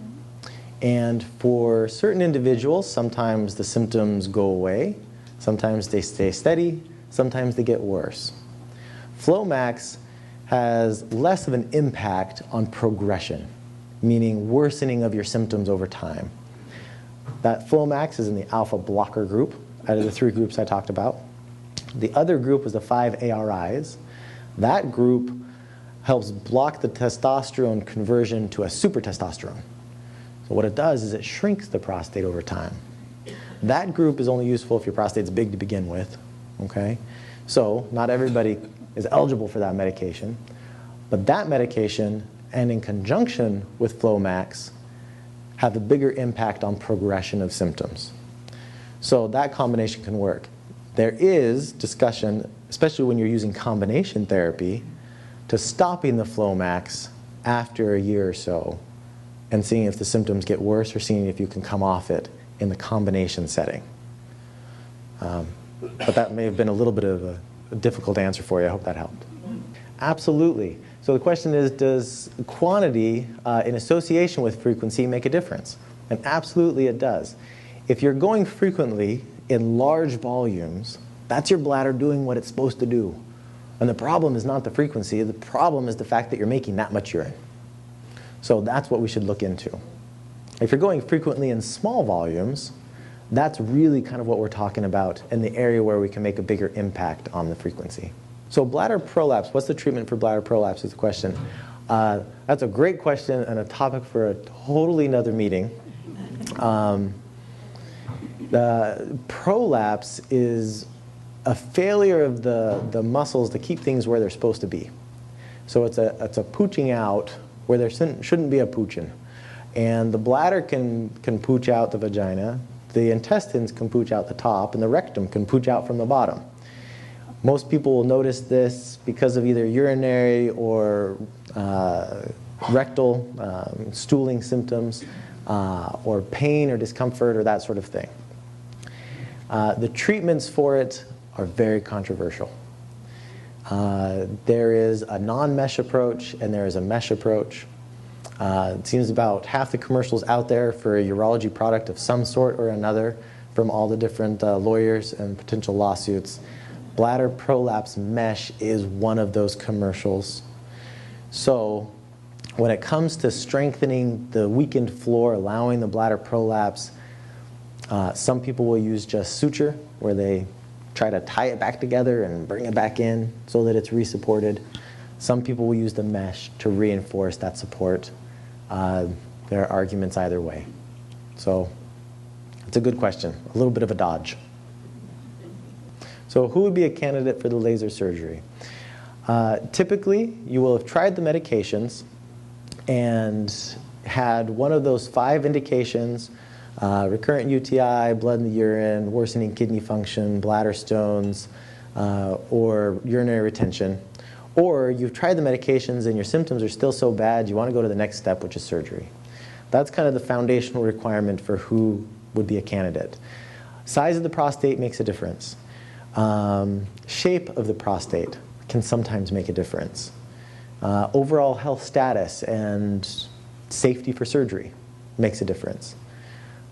and for certain individuals, sometimes the symptoms go away, sometimes they stay steady, sometimes they get worse. Flomax has less of an impact on progression, meaning worsening of your symptoms over time. That Flomax is in the alpha blocker group, out of the 3 groups I talked about. The other group was the 5 ARIs. That group helps block the testosterone conversion to a supertestosterone. So what it does is it shrinks the prostate over time. That group is only useful if your prostate's big to begin with, okay? So not everybody is eligible for that medication, but that medication, and in conjunction with Flomax, have a bigger impact on progression of symptoms. So that combination can work. There is discussion, especially when you're using combination therapy, to stopping the Flomax after a year or so and seeing if the symptoms get worse or seeing if you can come off it in the combination setting. But that may have been a little bit of a difficult answer for you. I hope that helped. Absolutely. So the question is, does quantity in association with frequency make a difference? And absolutely it does. If you're going frequently in large volumes, that's your bladder doing what it's supposed to do. And the problem is not the frequency, the problem is the fact that you're making that much urine. So that's what we should look into. If you're going frequently in small volumes, that's really kind of what we're talking about in the area where we can make a bigger impact on the frequency. So bladder prolapse, what's the treatment for bladder prolapse is the question. That's a great question and a topic for a totally another meeting. The prolapse is a failure of the muscles to keep things where they're supposed to be. So it's a pooching out where there shouldn't be a poochin'. And the bladder can pooch out the vagina, the intestines can pooch out the top, and the rectum can pooch out from the bottom. Most people will notice this because of either urinary or rectal stooling symptoms, or pain or discomfort or that sort of thing. The treatments for it are very controversial. There is a non-mesh approach and there is a mesh approach. It seems about half the commercials out there for a urology product of some sort or another from all the different lawyers and potential lawsuits. Bladder prolapse mesh is one of those commercials. So when it comes to strengthening the weakened floor, allowing the bladder prolapse, some people will use just suture, where they try to tie it back together and bring it back in so that it's re-supported. Some people will use the mesh to reinforce that support. There are arguments either way. So it's a good question, a little bit of a dodge. So who would be a candidate for the laser surgery? Typically, you will have tried the medications and had one of those 5 indications: recurrent UTI, blood in the urine, worsening kidney function, bladder stones, or urinary retention. Or you've tried the medications and your symptoms are still so bad you want to go to the next step, which is surgery. That's kind of the foundational requirement for who would be a candidate. Size of the prostate makes a difference. Shape of the prostate can sometimes make a difference. Overall health status and safety for surgery makes a difference.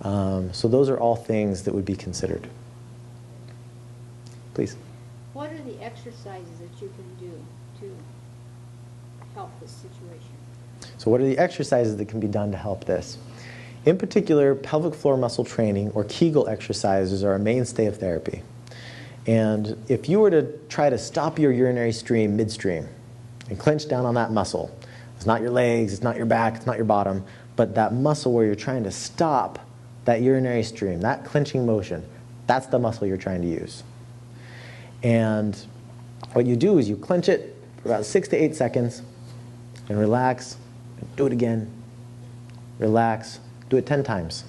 So those are all things that would be considered. Please. What are the exercises that you can do to help this situation? So what are the exercises that can be done to help this? In particular, pelvic floor muscle training or Kegel exercises are a mainstay of therapy. And if you were to try to stop your urinary stream midstream and clench down on that muscle, it's not your legs, it's not your back, it's not your bottom, but that muscle where you're trying to stop that urinary stream, that clenching motion, that's the muscle you're trying to use. And what you do is you clench it for about 6 to 8 seconds and relax, and do it again, relax, do it 10 times.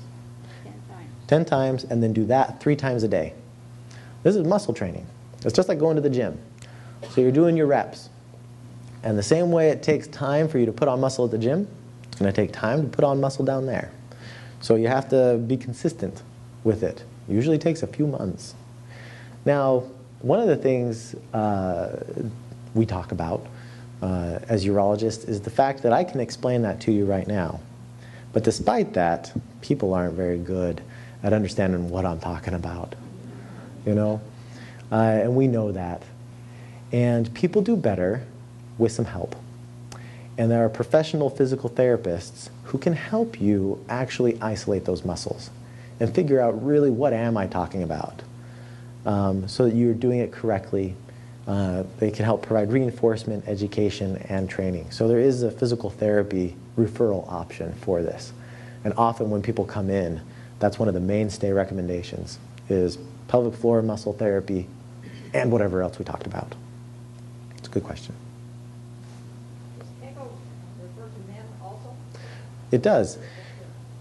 10 times. 10 times, and then do that 3 times a day. This is muscle training. It's just like going to the gym. So you're doing your reps. And the same way it takes time for you to put on muscle at the gym, it's going to take time to put on muscle down there. So you have to be consistent with it. It usually takes a few months. Now, one of the things we talk about as urologists is the fact that I can explain that to you right now. But despite that, people aren't very good at understanding what I'm talking about. You know? And we know that. And people do better with some help. And there are professional physical therapists who can help you actually isolate those muscles and figure out really what am I talking about, so that you're doing it correctly. They can help provide reinforcement, education, and training. So there is a physical therapy referral option for this. And often when people come in, that's one of the mainstay recommendations is pelvic floor muscle therapy and whatever else we talked about. It's a good question. Does Kegel refer to men also? It does.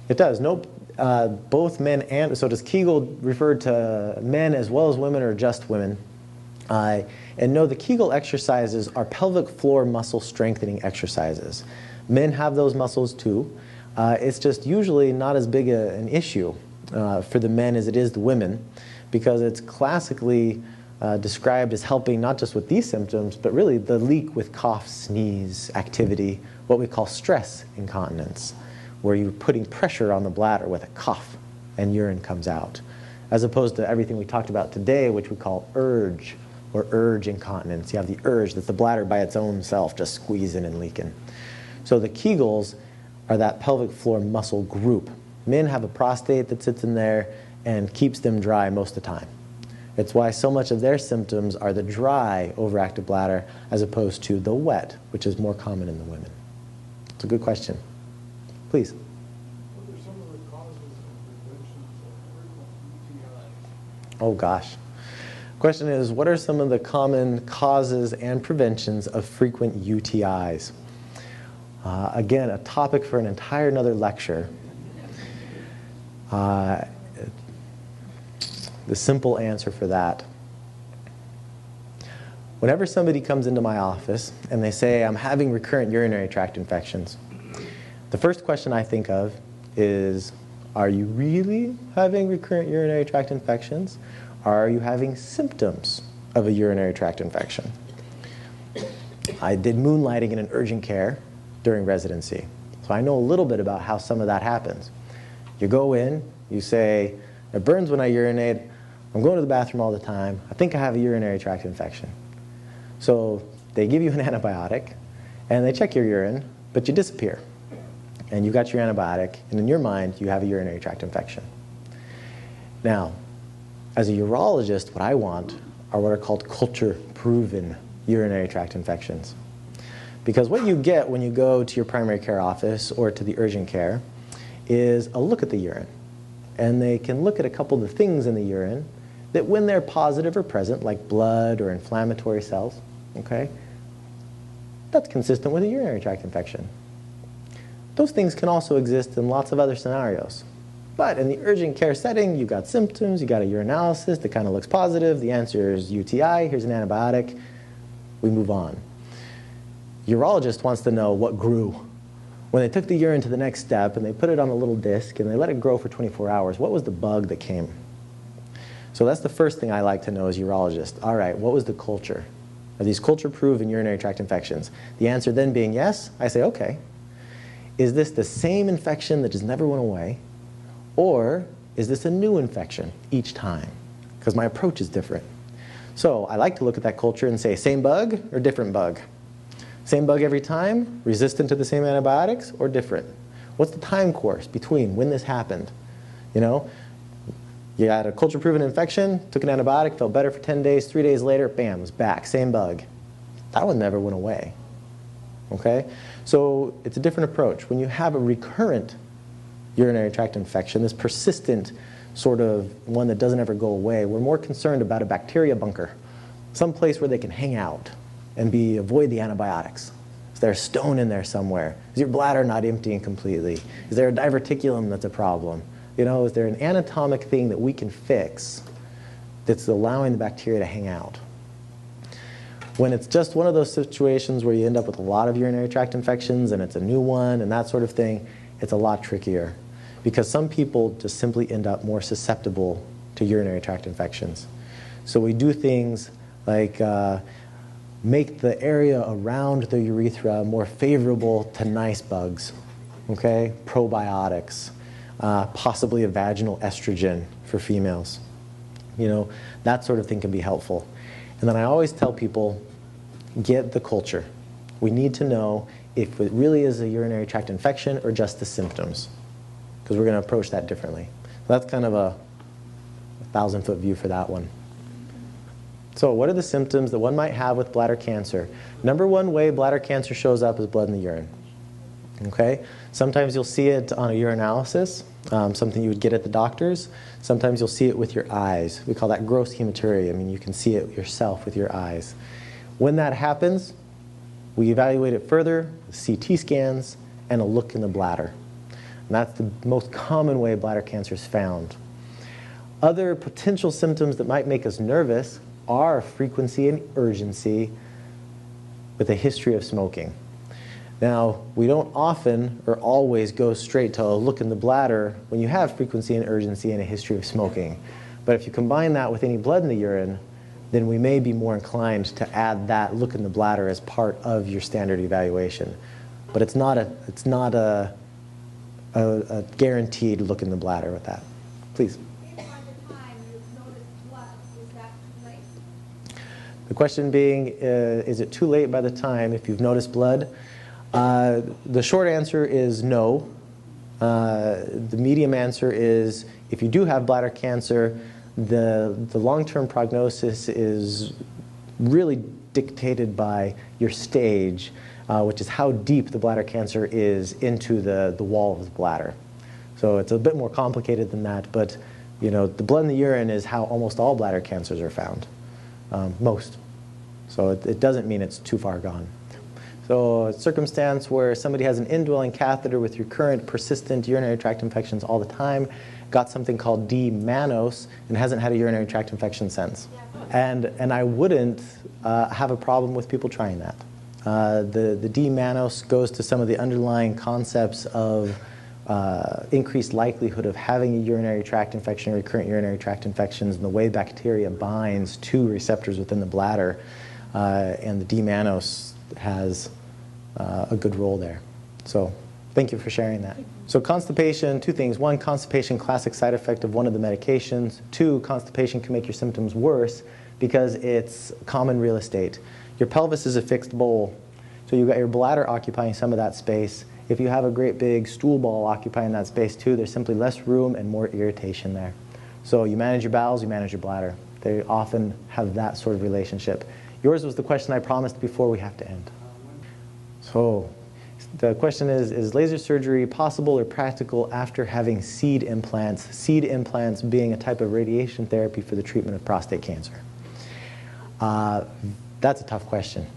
It does. No, both men and, so does Kegel refer to men as well as women or just women? And no, the Kegel exercises are pelvic floor muscle strengthening exercises. Men have those muscles too. It's just usually not as big an issue for the men as it is the women, because it's classically described as helping not just with these symptoms, but really the leak with cough, sneeze, activity, what we call stress incontinence, where you're putting pressure on the bladder with a cough and urine comes out, as opposed to everything we talked about today, which we call urge or urge incontinence. You have the urge that the bladder by its own self just squeezing and leaking. So the Kegels are that pelvic floor muscle group. Men have a prostate that sits in there and keeps them dry most of the time. It's why so much of their symptoms are the dry, overactive bladder as opposed to the wet, which is more common in the women. It's a good question. Please. What are some of the causes and preventions of frequent UTIs? Oh gosh. Question is, what are some of the common causes and preventions of frequent UTIs? Again, a topic for an entire another lecture. The simple answer for that. Whenever somebody comes into my office and they say, I'm having recurrent urinary tract infections, the first question I think of is, are you really having recurrent urinary tract infections? Or are you having symptoms of a urinary tract infection? I did moonlighting in an urgent care during residency, so I know a little bit about how some of that happens. You go in, you say, it burns when I urinate, I'm going to the bathroom all the time, I think I have a urinary tract infection. So they give you an antibiotic, and they check your urine, but you disappear. And you got your antibiotic, and in your mind, you have a urinary tract infection. Now, as a urologist, what I want are what are called culture-proven urinary tract infections. Because what you get when you go to your primary care office or to the urgent care is a look at the urine. And they can look at a couple of the things in the urine that when they're positive or present, like blood or inflammatory cells, okay, that's consistent with a urinary tract infection. Those things can also exist in lots of other scenarios. But in the urgent care setting, you've got symptoms, you've got a urinalysis that kind of looks positive, the answer is UTI, here's an antibiotic, we move on. Urologist wants to know what grew. When they took the urine to the next step and they put it on a little disc and they let it grow for 24 hours, what was the bug that came? So that's the first thing I like to know as a urologist. All right, what was the culture? Are these culture-proven urinary tract infections? The answer then being yes, I say, okay. Is this the same infection that just never went away? Or is this a new infection each time? Because my approach is different. So I like to look at that culture and say, same bug or different bug? Same bug every time, resistant to the same antibiotics, or different? What's the time course between when this happened? You know, you had a culture-proven infection, took an antibiotic, felt better for 10 days, 3 days later, bam, it was back, same bug. That one never went away, okay? So it's a different approach. When you have a recurrent urinary tract infection, this persistent sort of one that doesn't ever go away, we're more concerned about a bacteria bunker, some place where they can hang out and avoid the antibiotics. Is there a stone in there somewhere? Is your bladder not emptying completely? Is there a diverticulum that's a problem? You know, is there an anatomic thing that we can fix that's allowing the bacteria to hang out? When it's just one of those situations where you end up with a lot of urinary tract infections and it's a new one and that sort of thing, it's a lot trickier because some people just simply end up more susceptible to urinary tract infections. So we do things like make the area around the urethra more favorable to nice bugs, okay? Probiotics, possibly a vaginal estrogen for females. You know, that sort of thing can be helpful. And then I always tell people, get the culture. We need to know if it really is a urinary tract infection or just the symptoms, because we're going to approach that differently. So that's kind of a 1,000-foot view for that one. So what are the symptoms that one might have with bladder cancer? Number one way bladder cancer shows up is blood in the urine. Okay? Sometimes you'll see it on a urinalysis, something you would get at the doctor's. Sometimes you'll see it with your eyes. We call that gross hematuria. I mean, you can see it yourself with your eyes. When that happens, we evaluate it further with CT scans and a look in the bladder. And that's the most common way bladder cancer is found. Other potential symptoms that might make us nervous are frequency and urgency with a history of smoking. Now, we don't often or always go straight to a look in the bladder when you have frequency and urgency and a history of smoking. But if you combine that with any blood in the urine, then we may be more inclined to add that look in the bladder as part of your standard evaluation. But it's not a guaranteed look in the bladder with that. Please. If by the time you've noticed blood, is that too late? The question being, is it too late by the time if you've noticed blood? The short answer is no. The medium answer is if you do have bladder cancer, The long-term prognosis is really dictated by your stage, which is how deep the bladder cancer is into the wall of the bladder. So it's a bit more complicated than that, but you know, the blood in the urine is how almost all bladder cancers are found, most. So it doesn't mean it's too far gone. So a circumstance where somebody has an indwelling catheter with recurrent, persistent urinary tract infections all the time, got something called D. mannose, and hasn't had a urinary tract infection since. And I wouldn't have a problem with people trying that. The D. mannose goes to some of the underlying concepts of increased likelihood of having a urinary tract infection, recurrent urinary tract infections, and the way bacteria binds to receptors within the bladder. And the D. mannose has a good role there. So thank you for sharing that. So constipation, two things. One, constipation, classic side effect of one of the medications. Two, constipation can make your symptoms worse because it's common real estate. Your pelvis is a fixed bowl, so you've got your bladder occupying some of that space. If you have a great big stool ball occupying that space too, there's simply less room and more irritation there. So you manage your bowels, you manage your bladder. They often have that sort of relationship. Yours was the question I promised before we have to end. So the question is laser surgery possible or practical after having seed implants? Seed implants being a type of radiation therapy for the treatment of prostate cancer. That's a tough question.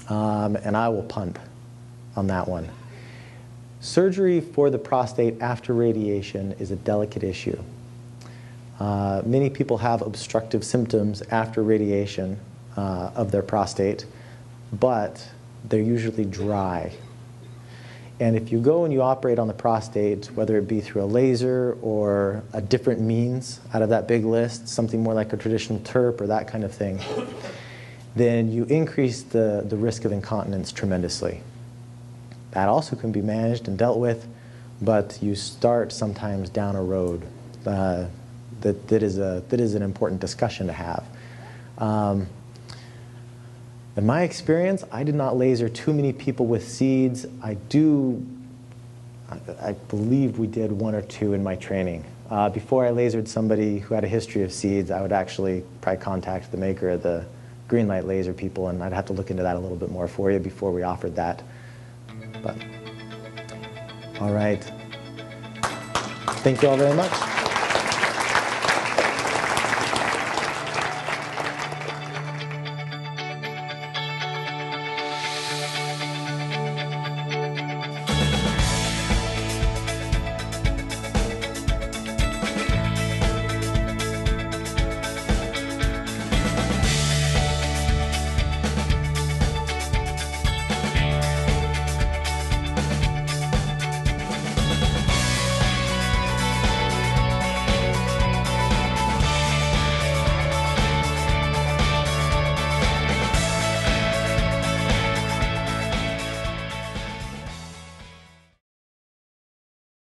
And I will punt on that one. Surgery for the prostate after radiation is a delicate issue. Many people have obstructive symptoms after radiation of their prostate, but they're usually dry. And if you go and you operate on the prostate, whether it be through a laser or a different means out of that big list, something more like a traditional TURP or that kind of thing, then you increase the risk of incontinence tremendously. That also can be managed and dealt with, but you start sometimes down a road that is an important discussion to have. In my experience, I did not laser too many people with seeds. I believe we did one or two in my training. Before I lasered somebody who had a history of seeds, I would actually probably contact the maker of the green light laser people, and I'd have to look into that a little bit more for you before we offered that. But, all right. Thank you all very much.